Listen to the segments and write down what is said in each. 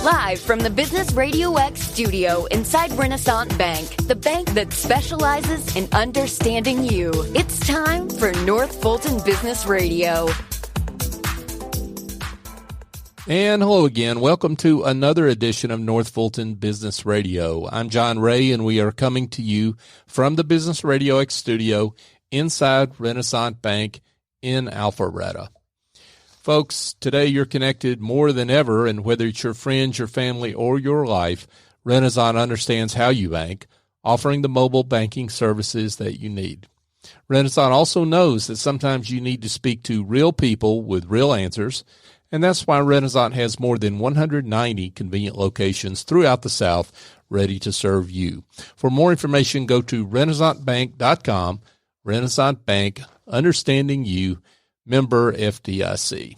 Live from the Business Radio X studio inside Renaissance Bank, the bank that specializes in understanding you. It's time for North Fulton Business Radio. And hello again. Welcome to another edition of North Fulton Business Radio. I'm John Ray, and we are coming to you from the Business Radio X studio inside Renaissance Bank in Alpharetta. Folks, today you're connected more than ever, and whether it's your friends, your family, or your life, Renaissance understands how you bank, offering the mobile banking services that you need. Renaissance also knows that sometimes you need to speak to real people with real answers, and that's why Renaissance has more than 190 convenient locations throughout the South ready to serve you. For more information, go to renaissancebank.com. Renaissance Bank, understanding you, member FDIC.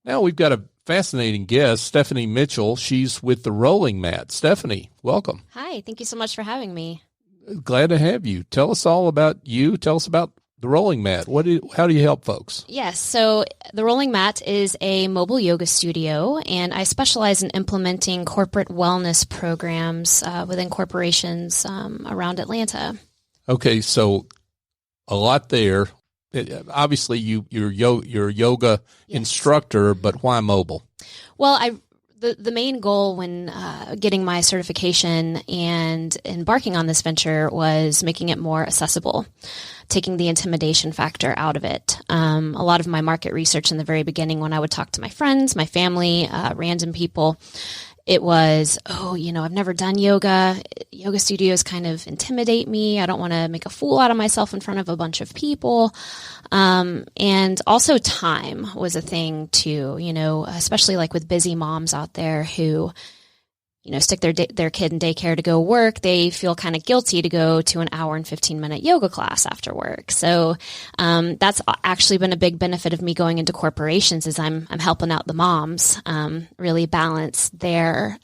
Now we've got a fascinating guest, Stephanie Mitchell. She's with the Rolling Mat. Stephanie, welcome. Hi, thank you so much for having me. Glad to have you. Tell us all about you. Tell us about the Rolling Mat. How do you help folks? Yes, so the Rolling Mat is a mobile yoga studio, and I specialize in implementing corporate wellness programs within corporations around Atlanta. Okay, so a lot there. Obviously, you're a yoga instructor, but why mobile? Well, the main goal when getting my certification and embarking on this venture was making it more accessible, taking the intimidation factor out of it. A lot of my market research in the very beginning, when I would talk to my friends, my family, random people, it was, I've never done yoga. Yoga studios kind of intimidate me. I don't want to make a fool out of myself in front of a bunch of people. And also time was a thing too, especially like with busy moms out there who, stick their kid in daycare to go work. They feel kind of guilty to go to an hour and 15-minute yoga class after work. So that's actually been a big benefit of me going into corporations is I'm helping out the moms really balance their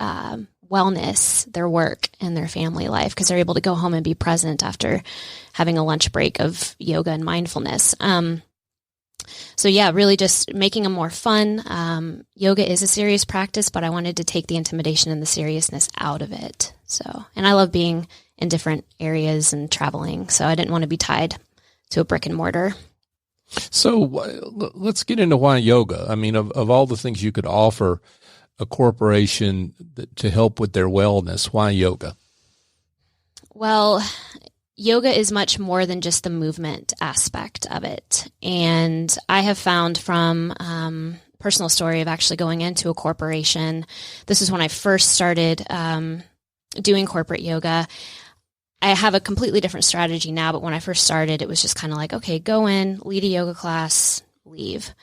wellness, their work, and their family life because they're able to go home and be present after having a lunch break of yoga and mindfulness. So yeah, really just making them more fun. Yoga is a serious practice, but I wanted to take the intimidation and the seriousness out of it. And I love being in different areas and traveling, so I didn't want to be tied to a brick and mortar. So let's get into why yoga. I mean, of all the things you could offer a corporation to help with their wellness, why yoga? Well, yoga is much more than just the movement aspect of it. And I have found from personal story of actually going into a corporation, this is when I first started doing corporate yoga. I have a completely different strategy now, but when I first started, it was just kind of like, okay, go in, lead a yoga class, leave.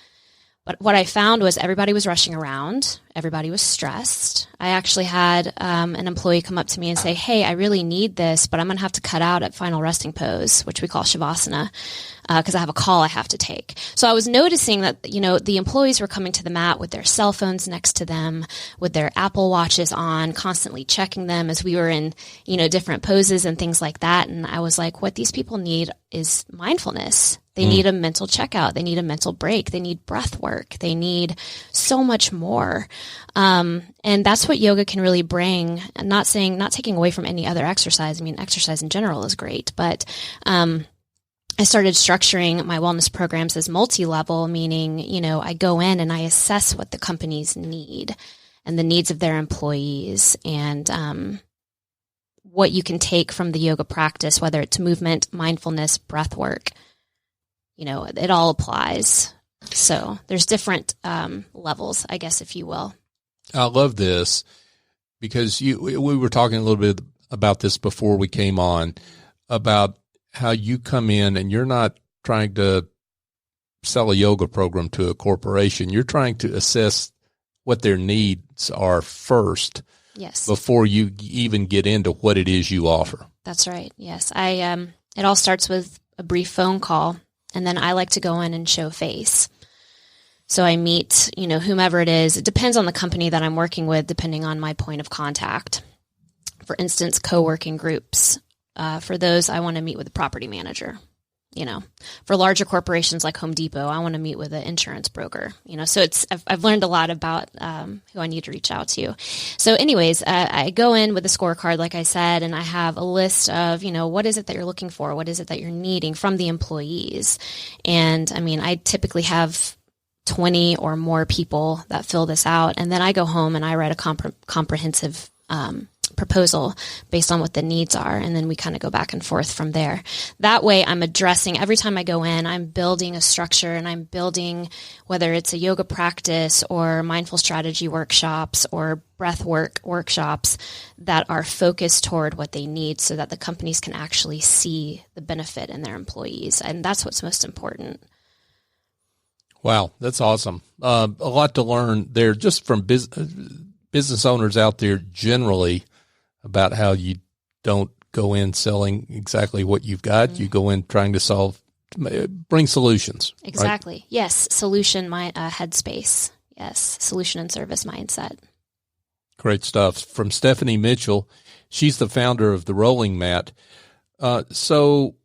But what I found was everybody was rushing around. Everybody was stressed. I actually had an employee come up to me and say, hey, I really need this, but I'm going to have to cut out at final resting pose, which we call Shavasana, because I have a call I have to take. So I was noticing that, the employees were coming to the mat with their cell phones next to them, with their Apple Watches on, constantly checking them as we were in, different poses and things like that. And I was like, what these people need is mindfulness. They need a mental checkout. They need a mental break. They need breath work. They need so much more. And that's what yoga can really bring. I'm not taking away from any other exercise. I mean, exercise in general is great, but, I started structuring my wellness programs as multi-level, meaning, I go in and I assess what the companies need and the needs of their employees and, what you can take from the yoga practice, whether it's movement, mindfulness, breath work. It all applies. So there's different levels, I guess, if you will. I love this because we were talking a little bit about this before we came on, about how you come in and you're not trying to sell a yoga program to a corporation. You're trying to assess what their needs are first. Yes. Before you even get into what it is you offer. That's right. Yes. It all starts with a brief phone call. And then I like to go in and show face. So I meet, whomever it is. It depends on the company that I'm working with, depending on my point of contact. For instance, co-working groups. For those, I want to meet with the property manager. for larger corporations like Home Depot, I want to meet with an insurance broker, so I've learned a lot about who I need to reach out to. So anyways, I go in with a scorecard, like I said, and I have a list of, what is it that you're looking for? What is it that you're needing from the employees? And I typically have 20 or more people that fill this out. And then I go home and I write a comprehensive proposal based on what the needs are. And then we kind of go back and forth from there. That way I'm addressing, every time I go in, I'm building a structure, and I'm building, whether it's a yoga practice or mindful strategy workshops or breath work workshops, that are focused toward what they need so that the companies can actually see the benefit in their employees. And that's what's most important. Wow, that's awesome. A lot to learn there just from business owners out there generally, about how you don't go in selling exactly what you've got. Mm-hmm. You go in trying to bring solutions. Exactly. Right? Yes. Solution headspace. Yes. Solution and service mindset. Great stuff. From Stephanie Mitchell. She's the founder of the Rolling Mat. So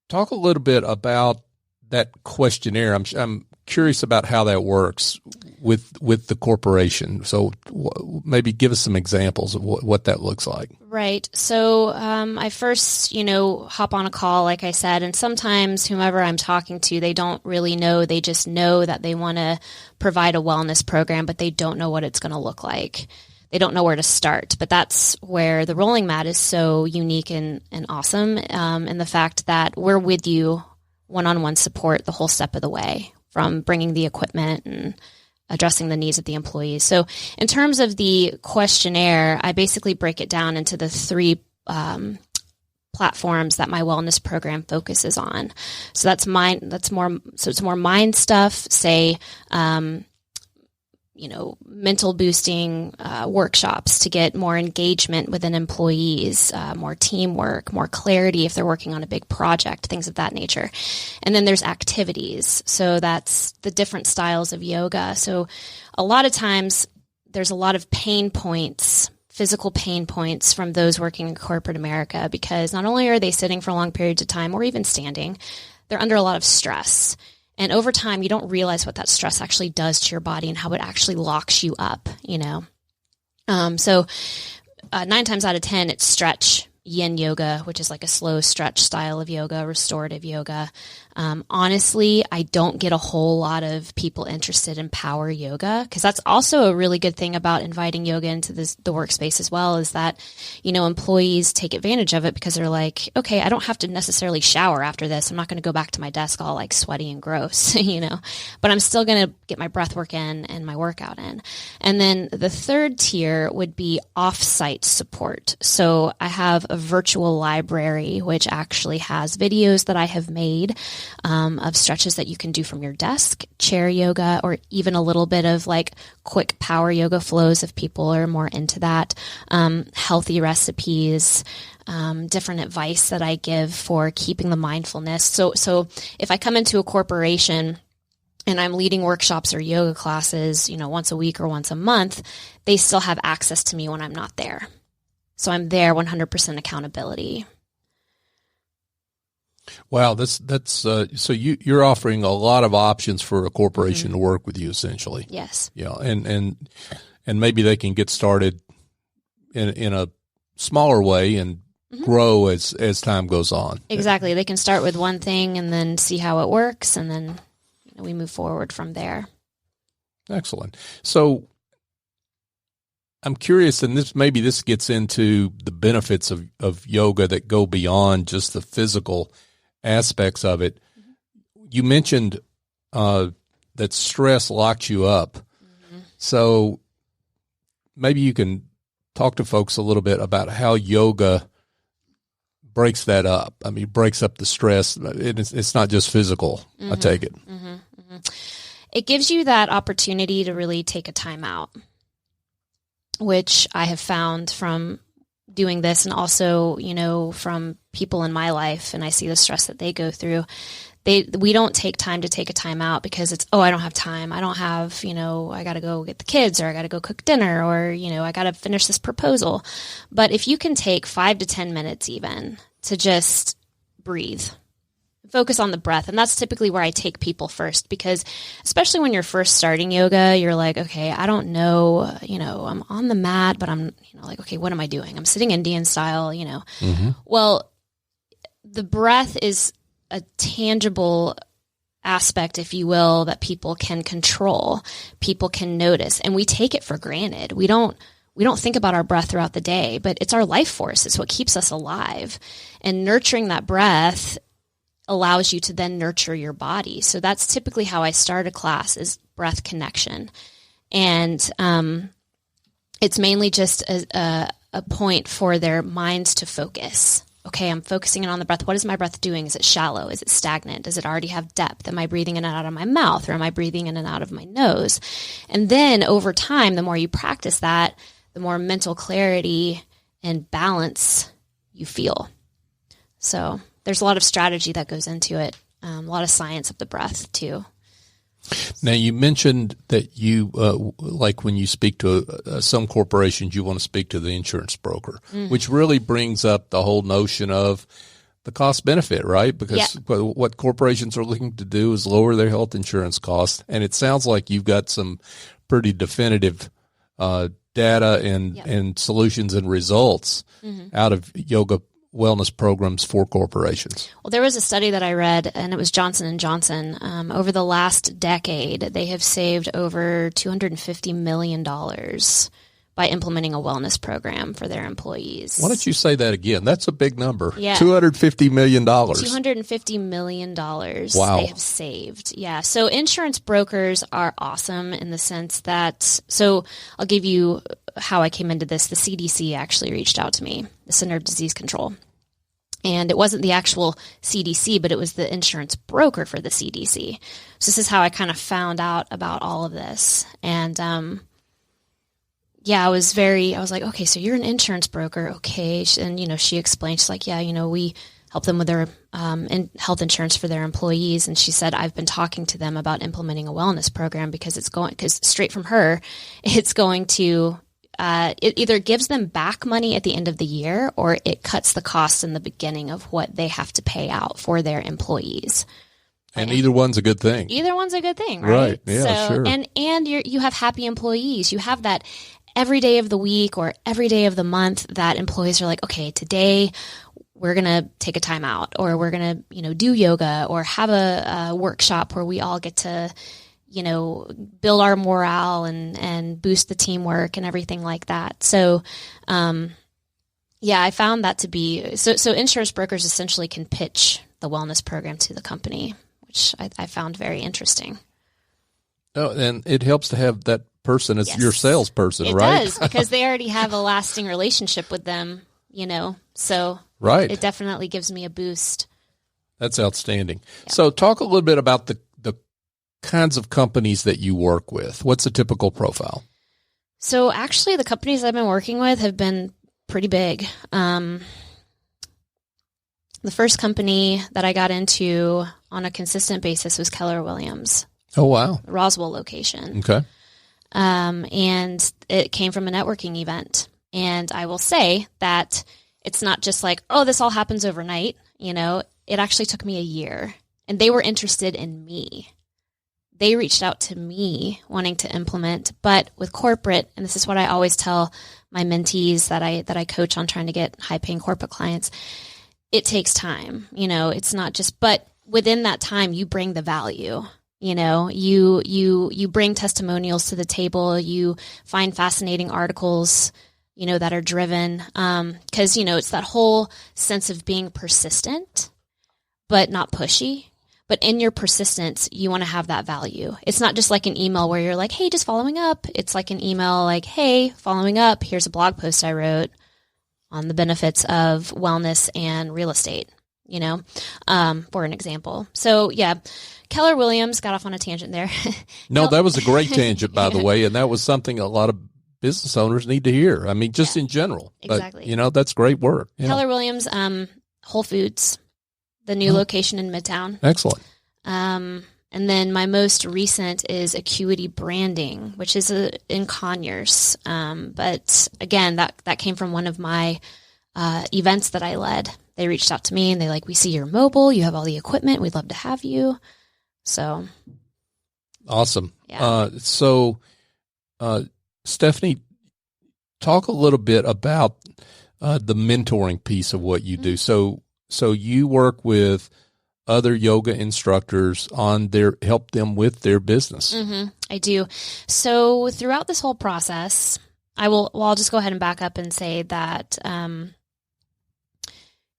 talk a little bit about that questionnaire. I'm curious about how that works with the corporation. So maybe give us some examples of what that looks like. Right. So I first, hop on a call, like I said, and sometimes whomever I'm talking to, they don't really know. They just know that they want to provide a wellness program, but they don't know what it's going to look like. They don't know where to start. But that's where the Rolling Mat is so unique and awesome, and the fact that we're with you, one-on-one support the whole step of the way, from bringing the equipment and addressing the needs of the employees. So in terms of the questionnaire, I basically break it down into the three platforms that my wellness program focuses on. So it's more mind stuff, say, mental boosting workshops to get more engagement within employees, more teamwork, more clarity if they're working on a big project, things of that nature. And then there's activities. So that's the different styles of yoga. So a lot of times there's a lot of pain points, physical pain points from those working in corporate America, because not only are they sitting for long periods of time or even standing, they're under a lot of stress. And over time, you don't realize what that stress actually does to your body and how it actually locks you up, So 9 times out of 10, it's stretch, yin yoga, which is like a slow stretch style of yoga, restorative yoga. Honestly, I don't get a whole lot of people interested in power yoga, because that's also a really good thing about inviting yoga into the workspace as well, is that, employees take advantage of it because they're like, okay, I don't have to necessarily shower after this. I'm not going to go back to my desk all like sweaty and gross, but I'm still going to get my breath work in and my workout in. And then the third tier would be off-site support. So I have a virtual library, which actually has videos that I have made of stretches that you can do from your desk, chair yoga, or even a little bit of like quick power yoga flows if people are more into that, healthy recipes, different advice that I give for keeping the mindfulness. So if I come into a corporation and I'm leading workshops or yoga classes, once a week or once a month, they still have access to me when I'm not there. So I'm there 100% accountability. Wow, that's so you're offering a lot of options for a corporation to work with you, essentially. Yes. Yeah, and maybe they can get started in a smaller way and grow as time goes on. Exactly. They can start with one thing and then see how it works, and then we move forward from there. Excellent. So I'm curious, and this gets into the benefits of yoga that go beyond just the physical aspects of it. You mentioned that stress locks you up. So maybe you can talk to folks a little bit about how yoga breaks that up. I mean, breaks up the stress. It's not just physical, I take it. It gives you that opportunity to really take a time out, which I have found from doing this, and also, from people in my life, and I see the stress that they go through. We don't take time to take a time out because it's, I don't have time. I don't have, I got to go get the kids, or I got to go cook dinner, or, I got to finish this proposal. But if you can take 5 to 10 minutes even to just breathe, focus on the breath. And that's typically where I take people first, because especially when you're first starting yoga, you're like, okay, I don't know, I'm on the mat, but I'm, like, okay, what am I doing? I'm sitting Indian style, Mm-hmm. Well, the breath is a tangible aspect, if you will, that people can control, people can notice, and we take it for granted. We don't think about our breath throughout the day, but it's our life force. It's what keeps us alive. And nurturing that breath allows you to then nurture your body. So that's typically how I start a class, is breath connection. And it's mainly just a point for their minds to focus. Okay, I'm focusing in on the breath. What is my breath doing? Is it shallow? Is it stagnant? Does it already have depth? Am I breathing in and out of my mouth, or am I breathing in and out of my nose? And then over time, the more you practice that, the more mental clarity and balance you feel. So there's a lot of strategy that goes into it, a lot of science of the breath too. Now, you mentioned that you, like when you speak to some corporations, you want to speak to the insurance broker, which really brings up the whole notion of the cost benefit, right? Because what corporations are looking to do is lower their health insurance costs. And it sounds like you've got some pretty definitive data and solutions and results out of yoga wellness programs for corporations. Well, there was a study that I read, and it was Johnson & Johnson. Over the last decade, they have saved over $250 million by implementing a wellness program for their employees. Why don't you say that again? That's a big number. Yeah. $250 million. $250 million wow. They have saved. Yeah. So insurance brokers are awesome in the sense that, so I'll give you how I came into this. The CDC actually reached out to me, the Center of Disease Control. And it wasn't the actual CDC, but it was the insurance broker for the CDC. So this is how I kind of found out about all of this. And, I was like, okay, so you're an insurance broker. Okay. And, she explained, she's like, we help them with their health insurance for their employees. And she said, I've been talking to them about implementing a wellness program because straight from her, it's going to, it either gives them back money at the end of the year, or it cuts the costs in the beginning of what they have to pay out for their employees. And either one's a good thing. Either one's a good thing, right? Yeah, sure. And you have happy employees. You have that every day of the week or every day of the month that employees are like, okay, today we're going to take a time out, or we're going to, do yoga, or have a workshop where we all get to, build our morale and boost the teamwork and everything like that. So, I found that to be, so insurance brokers essentially can pitch the wellness program to the company, which I found very interesting. Oh, and it helps to have that person as your salesperson, right? It does, because they already have a lasting relationship with them, so right. It definitely gives me a boost. That's outstanding. Yeah. So talk a little bit about the kinds of companies that you work with. What's a typical profile? So actually the companies I've been working with have been pretty big. The first company that I got into on a consistent basis was Keller Williams. Oh, wow. The Roswell location. Okay. And it came from a networking event. And I will say that it's not just like, oh, this all happens overnight. It actually took me a year, and they were interested in me. They reached out to me wanting to implement, but with corporate, and this is what I always tell my mentees that I coach on trying to get high paying corporate clients, it takes time. It's not just, but within that time, you bring the value. You bring testimonials to the table. You find fascinating articles, that are driven. 'Cause, it's that whole sense of being persistent, but not pushy. But in your persistence, you want to have that value. It's not just like an email where you're like, hey, just following up. It's like an email like, hey, following up. Here's a blog post I wrote on the benefits of wellness and real estate, for an example. So, Keller Williams, got off on a tangent there. No, that was a great tangent, by the way. And that was something a lot of business owners need to hear. I mean, just in general. Exactly. But, that's great work. Keller Williams, Whole Foods, the new location in Midtown. Excellent. And then my most recent is Acuity Branding, which is in Conyers. But again, that came from one of my events that I led. they reached out to me and we see you're mobile, you have all the equipment, we'd love to have you. So. Awesome. Yeah. Stephanie, talk a little bit about the mentoring piece of what you do. So you work with other yoga instructors help them with their business. Mm-hmm. I do. So throughout this whole process, I'll just go ahead and back up and say that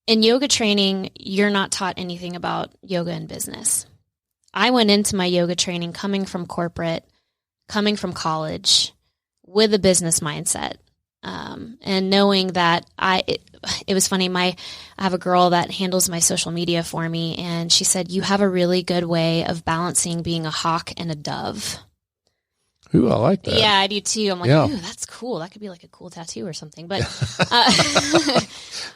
in yoga training, you're not taught anything about yoga and business. I went into my yoga training coming from corporate, coming from college with a business mindset. And knowing that it was funny. I have a girl that handles my social media for me, and she said, "You have a really good way of balancing being a hawk and a dove." Ooh, I like that. Yeah, I do too. I'm like, yeah. Ooh, that's cool. That could be like a cool tattoo or something. But,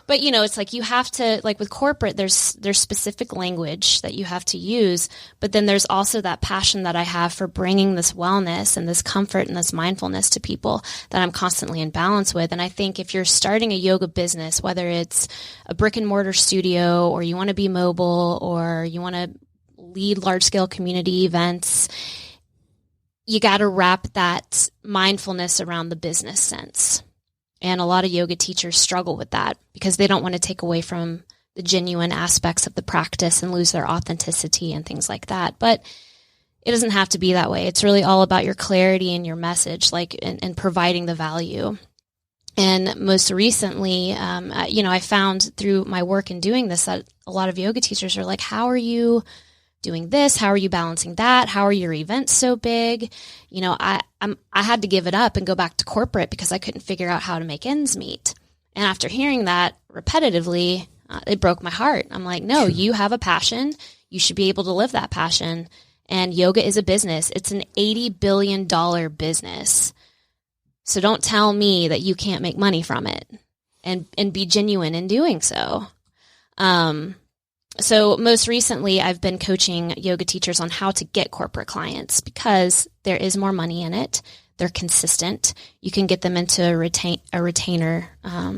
but it's you have to, with corporate, there's specific language that you have to use, but then there's also that passion that I have for bringing this wellness and this comfort and this mindfulness to people that I'm constantly in balance with. And I think if you're starting a yoga business, whether it's a brick and mortar studio, or you want to be mobile, or you want to lead large scale community events, you got to wrap that mindfulness around the business sense. And a lot of yoga teachers struggle with that because they don't want to take away from the genuine aspects of the practice and lose their authenticity and things like that. But it doesn't have to be that way. It's really all about your clarity and your message, and providing the value. And most recently, I found through my work in doing this that a lot of yoga teachers are like, how are you doing this? How are you balancing that? How are your events so big? I had to give it up and go back to corporate because I couldn't figure out how to make ends meet. And after hearing that repetitively, it broke my heart. I'm like, no, you have a passion. You should be able to live that passion. And yoga is a business. It's an $80 billion business. So don't tell me that you can't make money from it, and be genuine in doing so. So most recently, I've been coaching yoga teachers on how to get corporate clients because there is more money in it. They're consistent. You can get them into a retainer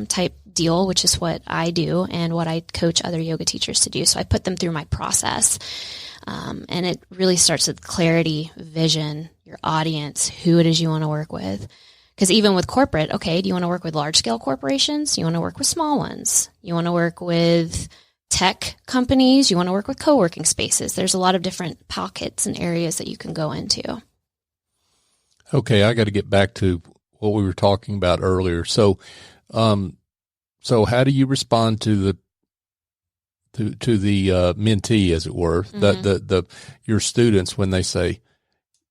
type deal, which is what I do and what I coach other yoga teachers to do. So I put them through my process. And it really starts with clarity, vision, your audience, who it is you want to work with. Because even with corporate, okay, do you want to work with large scale corporations? You want to work with small ones? You want to work with tech companies? You want to work with co-working spaces? There's a lot of different pockets and areas that you can go into. Okay, I got to get back to what we were talking about earlier. So how do you respond to the mentee, as it were, mm-hmm. your students when they say,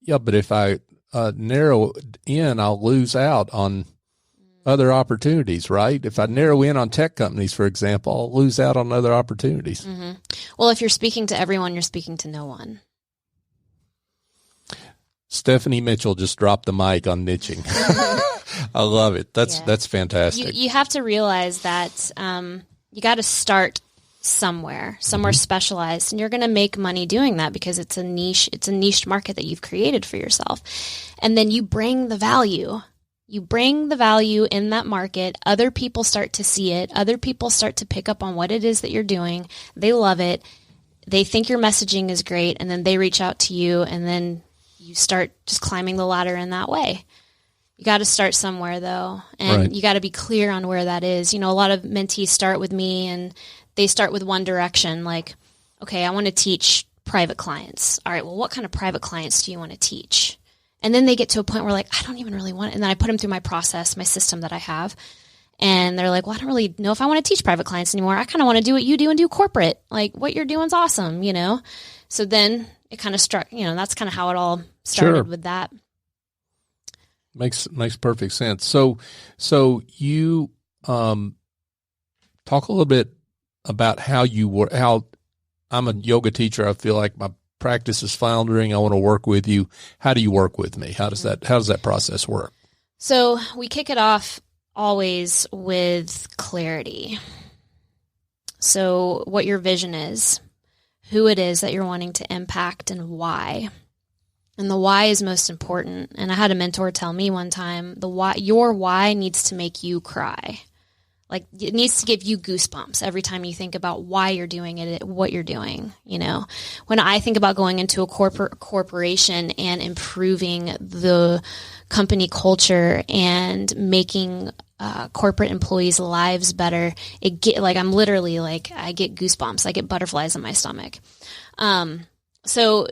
"Yeah, but if I narrow in, I'll lose out on other opportunities," right? If I narrow in on tech companies, for example, I'll lose out on other opportunities. Mm-hmm. Well, if you're speaking to everyone, you're speaking to no one. Stephanie Mitchell just dropped the mic on niching. I love it. That's fantastic. You have to realize that you got to start somewhere mm-hmm. specialized, and you're going to make money doing that because it's a niche market that you've created for yourself. And then you bring the value. You bring the value in that market. Other people start to see it. Other people start to pick up on what it is that you're doing. They love it. They think your messaging is great, and then they reach out to you, and then you start just climbing the ladder in that way. You got to start somewhere, though, and right. You got to be clear on where that is. A lot of mentees start with me, and they start with one direction, like, okay, I want to teach private clients. All right, well, what kind of private clients do you want to teach? And then they get to a point where I don't even really want it. And then I put them through my process, my system that I have. And they're like, well, I don't really know if I want to teach private clients anymore. I kind of want to do what you do and do corporate. Like, what you're doing is awesome, So then it kind of struck, that's kind of how it all started with that. Makes perfect sense. So you talk a little bit about how I'm a yoga teacher. I feel like my practice is floundering. I want to work with you. How do you work with me? How does that process work? So we kick it off always with clarity. So what your vision is, who it is that you're wanting to impact, and why. And the why is most important. And I had a mentor tell me one time, your why needs to make you cry. Like it needs to give you goosebumps every time you think about why you're doing it, what you're doing. When I think about going into a corporation and improving the company culture and making corporate employees' lives better, I get goosebumps. I get butterflies in my stomach. So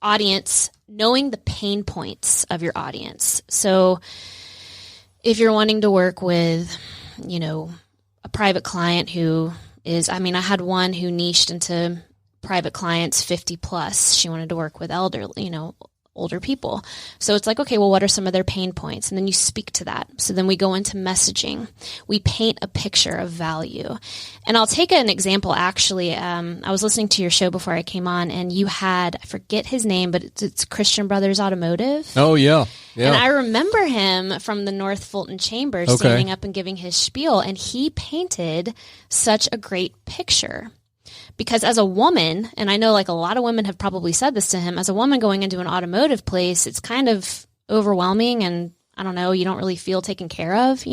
audience, knowing the pain points of your audience. So if you're wanting to work with, a private client who is, I had one who niched into private clients 50 plus. She wanted to work with older people. So it's like, okay, well, what are some of their pain points? And then you speak to that. So then we go into messaging. We paint a picture of value. And I'll take an example, actually. I was listening to your show before I came on, and you had, I forget his name, but it's Christian Brothers Automotive. Oh, yeah. Yeah. And I remember him from the North Fulton Chamber standing up and giving his spiel, and he painted such a great picture. Because as a woman, and I know like a lot of women have probably said this to him, as a woman going into an automotive place, it's kind of overwhelming and I don't know, you don't really feel taken care of,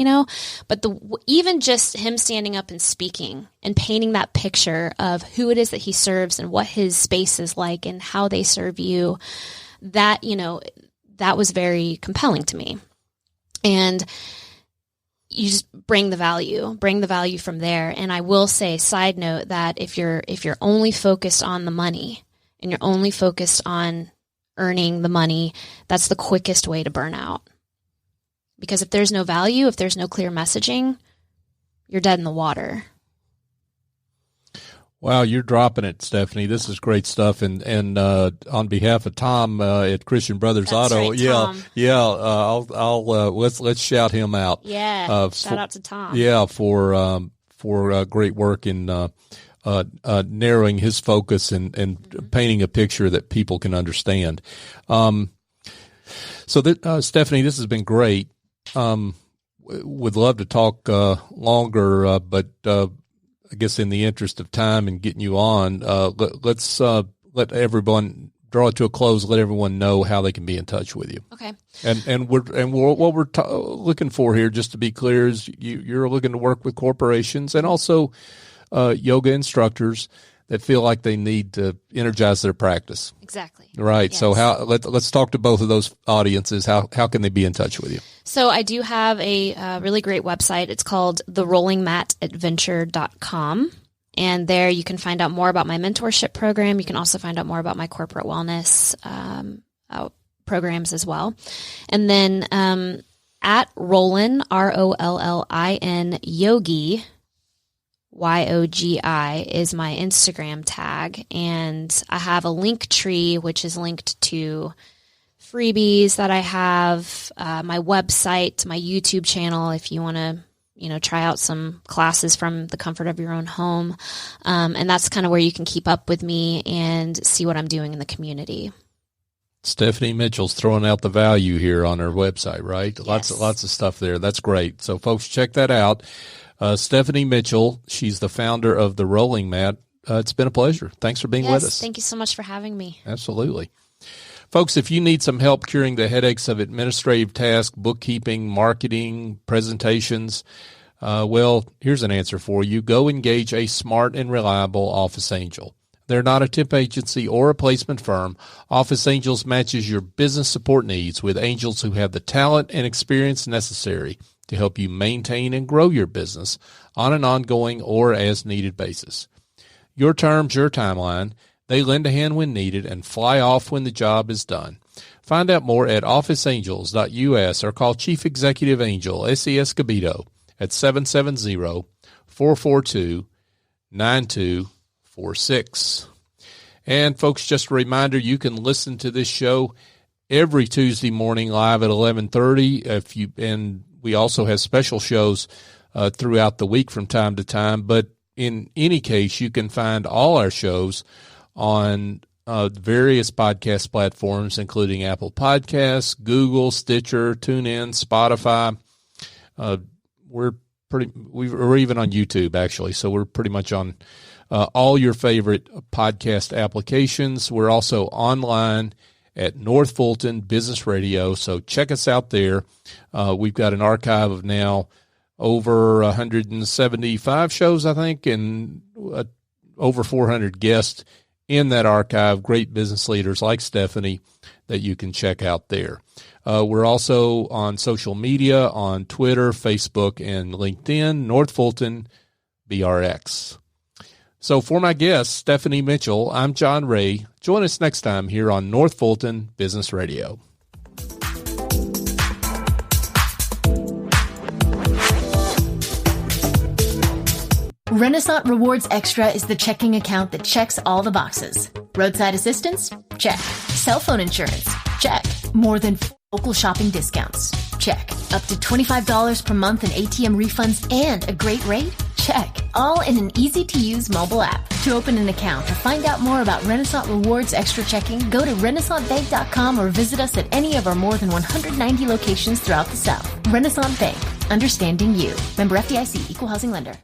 but even just him standing up and speaking and painting that picture of who it is that he serves and what his space is like and how they serve you, that, that was very compelling to me. And you just bring the value from there. And I will say, side note, that if you're only focused on the money and you're only focused on earning the money, that's the quickest way to burn out. Because if there's no value, if there's no clear messaging, you're dead in the water. Wow, you're dropping it, Stephanie. This is great stuff. And on behalf of Tom at Christian Brothers That's Auto, right, Tom. I'll let's shout him out. Yeah, shout out to Tom. Yeah, for great work in narrowing his focus and painting a picture that people can understand. Stephanie, this has been great. Would love to talk longer, but I guess in the interest of time and getting you on, let's let everyone draw it to a close. Let everyone know how they can be in touch with you. Okay. And what we're looking for here, just to be clear, is you're looking to work with corporations and also yoga instructors that feel like they need to energize their practice. Exactly. Right. Yes. So let's talk to both of those audiences. How can they be in touch with you? So I do have a really great website. It's called therollingmatadventure.com. And there you can find out more about my mentorship program. You can also find out more about my corporate wellness programs as well. And then at Rollin, ROLLIN Yogi, YOGI is my Instagram tag. And I have a link tree, which is linked to freebies that I have, my website, my YouTube channel, if you want to, try out some classes from the comfort of your own home. And that's kind of where you can keep up with me and see what I'm doing in the community. Stephanie Mitchell's throwing out the value here on her website, right? Yes. Lots of stuff there. That's great. So folks, check that out. Stephanie Mitchell, she's the founder of The Rolling Mat. It's been a pleasure. Thanks for being with us. Thank you so much for having me. Absolutely. Folks, if you need some help curing the headaches of administrative tasks, bookkeeping, marketing, presentations, here's an answer for you. Go engage a smart and reliable office angel. They're not a temp agency or a placement firm. Office Angels matches your business support needs with angels who have the talent and experience necessary to help you maintain and grow your business on an ongoing or as needed basis. Your terms, your timeline. They lend a hand when needed and fly off when the job is done. Find out more at officeangels.us or call Chief Executive Angel S.E. Escobedo at 770-442-9246. And folks, just a reminder, you can listen to this show every Tuesday morning live at 11:30. And we also have special shows throughout the week from time to time. But in any case, you can find all our shows on various podcast platforms, including Apple Podcasts, Google, Stitcher, TuneIn, Spotify. We're even on YouTube, actually. So we're pretty much on all your favorite podcast applications. We're also online at North Fulton Business Radio. So check us out there. We've got an archive of now over 175 shows, I think, and over 400 guests in that archive, great business leaders like Stephanie that you can check out there. We're also on social media, on Twitter, Facebook, and LinkedIn, North Fulton BRX. So for my guest, Stephanie Mitchell, I'm John Ray. Join us next time here on North Fulton Business Radio. Renaissance Rewards Extra is the checking account that checks all the boxes. Roadside assistance? Check. Cell phone insurance? Check. More than local shopping discounts? Check. Up to $25 per month in ATM refunds and a great rate? Check. All in an easy-to-use mobile app. To open an account or find out more about Renaissance Rewards Extra Checking, go to renaissancebank.com or visit us at any of our more than 190 locations throughout the South. Renaissance Bank. Understanding you. Member FDIC. Equal housing lender.